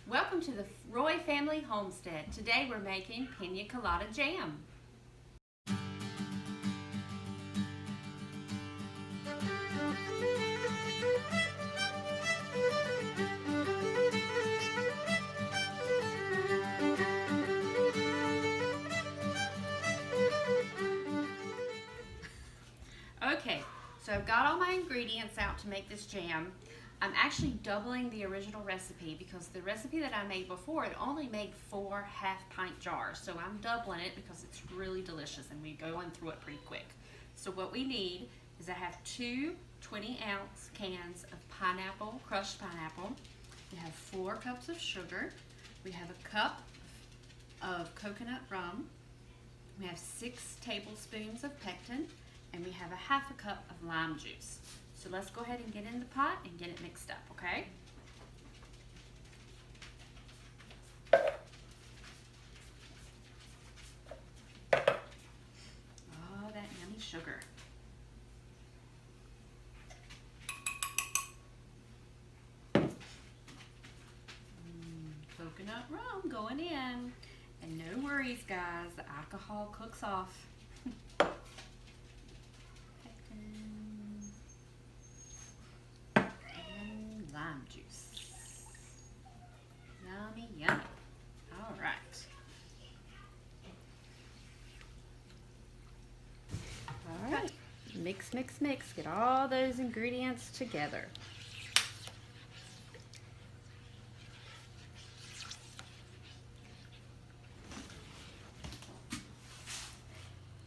Welcome to the Roy Family Homestead. Today we're making Pina Colada Jam. Okay, so I've got all my ingredients out to make this jam. I'm actually doubling the original recipe because the recipe that I made before, it only made 4 half-pint jars. So I'm doubling it because it's really delicious and we're going through it pretty quick. So what we need is I have 2 20-ounce cans of pineapple, crushed pineapple. We have 4 cups of sugar. We have a cup of coconut rum. We have 6 tablespoons of pectin, and we have a half a cup of lime juice. So let's go ahead and get in the pot and get it mixed up, okay? Oh, that yummy sugar. Coconut rum going in. And no worries, guys, the alcohol cooks off. Lime juice. Yummy, yummy. All right. All right. Mix, mix, mix. Get all those ingredients together.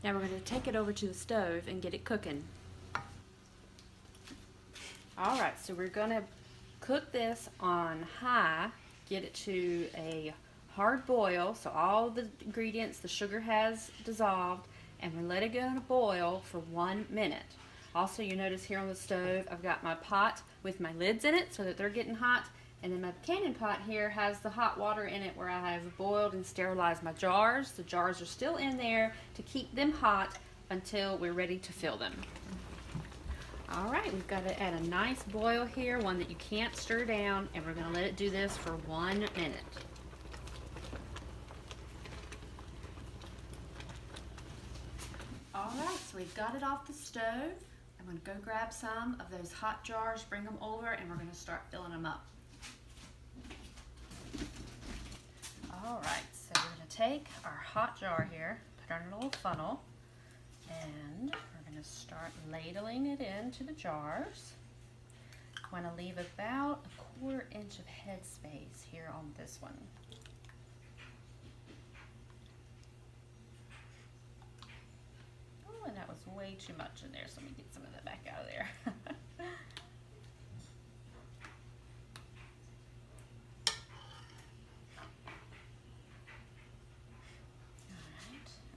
Now we're going to take it over to the stove and get it cooking. All right, so we're going to cook this on high, get it to a hard boil, so all the ingredients, the sugar has dissolved, and we let it go in a boil for 1 minute. Also, you notice here on the stove, I've got my pot with my lids in it so that they're getting hot, and then my canning pot here has the hot water in it where I have boiled and sterilized my jars. The jars are still in there to keep them hot until we're ready to fill them. All right, we've got to add a nice boil here, one that you can't stir down, and we're going to let it do this for 1 minute. All right, so we've got it off the stove. I'm going to go grab some of those hot jars, bring them over, and we're going to start filling them up. All right, so we're going to take our hot jar here, put it in a little funnel, and we're going to start ladling it into the jars. I'm going to leave about a 1/4 inch of head space here on this one. Oh, and that was way too much in there, so let me get some of that back out of there. Alright,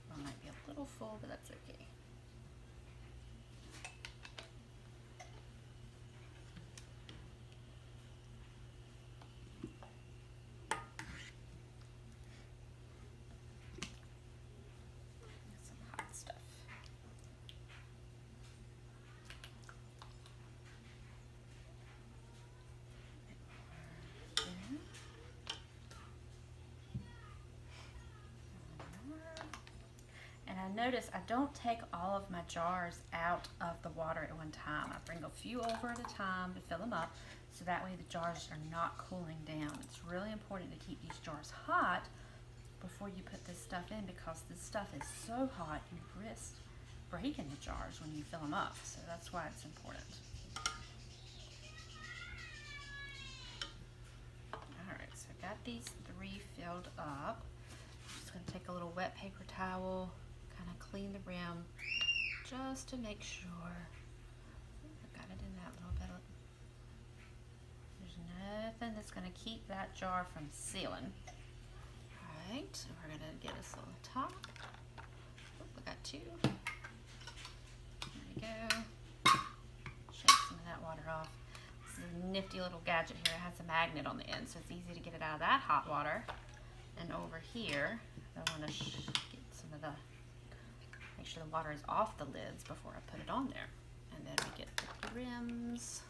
well, it might be a little full, but that's okay. Notice I don't take all of my jars out of the water at one time. I bring a few over at a time to fill them up so that way the jars are not cooling down. It's really important to keep these jars hot before you put this stuff in because this stuff is so hot you risk breaking the jars when you fill them up. So that's why it's important. Alright, so I've got these 3 filled up. I'm just going to take a little wet paper towel, kind of clean the rim just to make sure I've got it in that little bit. There's nothing that's going to keep that jar from sealing. Alright, so we're going to get us on the top. Oh, we got 2. There we go. Shake some of that water off. This is a nifty little gadget here. It has a magnet on the end, so it's easy to get it out of that hot water. And over here, I want to get some of the, make sure the water is off the lids before I put it on there. And then we get the rims.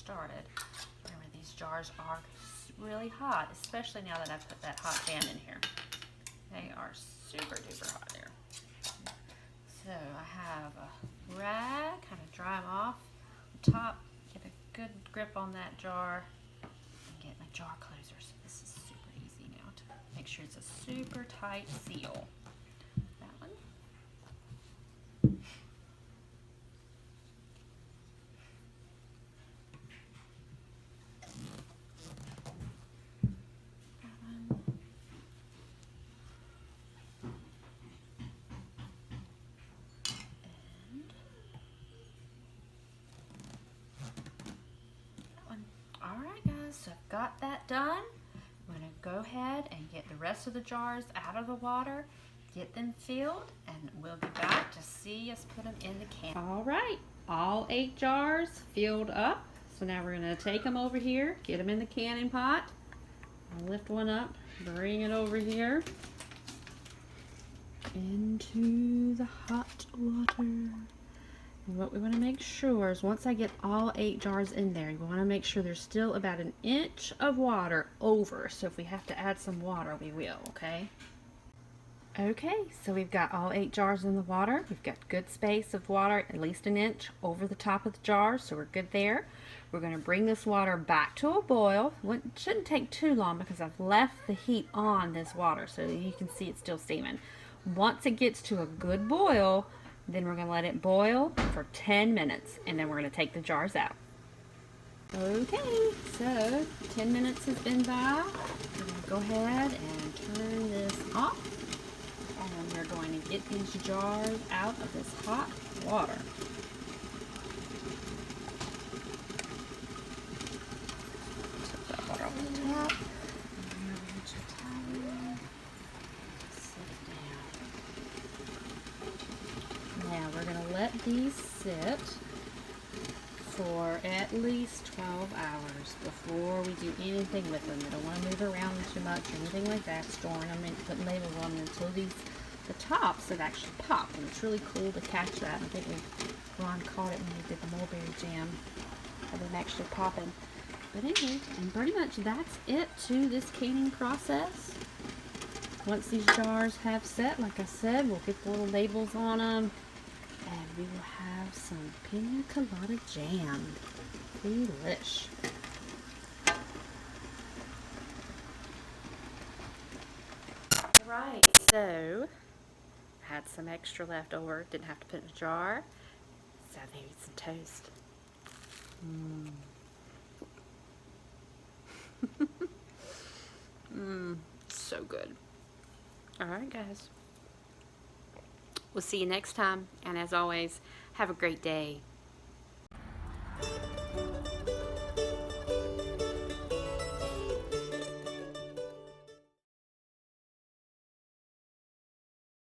started. Remember, these jars are really hot, especially now that I've put that hot jam in here. They are super duper hot there. So I have a rag, kind of dry them off. On top, get a good grip on that jar, and get my jar closer. So this is super easy now to make sure it's a super tight seal. That one. Alright guys, so I've got that done. I'm going to go ahead and get the rest of the jars out of the water, get them filled, and we'll be back to see us put them in the can. Alright, all 8 jars filled up. So now we're going to take them over here, get them in the canning pot. I'll lift one up, bring it over here into the hot water. And what we want to make sure is once I get all 8 jars in there, we want to make sure there's still about an inch of water over. So if we have to add some water, we will, okay? Okay, so we've got all 8 jars in the water. We've got good space of water, at least an inch over the top of the jars, so we're good there. We're going to bring this water back to a boil. It shouldn't take too long because I've left the heat on this water so that you can see it's still steaming. Once it gets to a good boil, then we're going to let it boil for 10 minutes, and then we're going to take the jars out. Okay, so 10 minutes has been by. We're going to go ahead and turn this off, and we're going to get these jars out of this hot water. Take that water off the top. Now we're going to let these sit for at least 12 hours before we do anything with them. We don't want to move around them too much or anything like that, storing them and putting labels on them until the tops have actually popped. And it's really cool to catch that. I think Ron caught it when we did the mulberry jam, of them actually popping. But anyway, and pretty much that's it to this canning process. Once these jars have set, like I said, we'll get the little labels on them, and we will have some Pina Colada Jam. Delish. Right, so I had some extra left over, didn't have to put it in a jar, so I made some toast. So good. Alright guys, we'll see you next time, and as always, have a great day.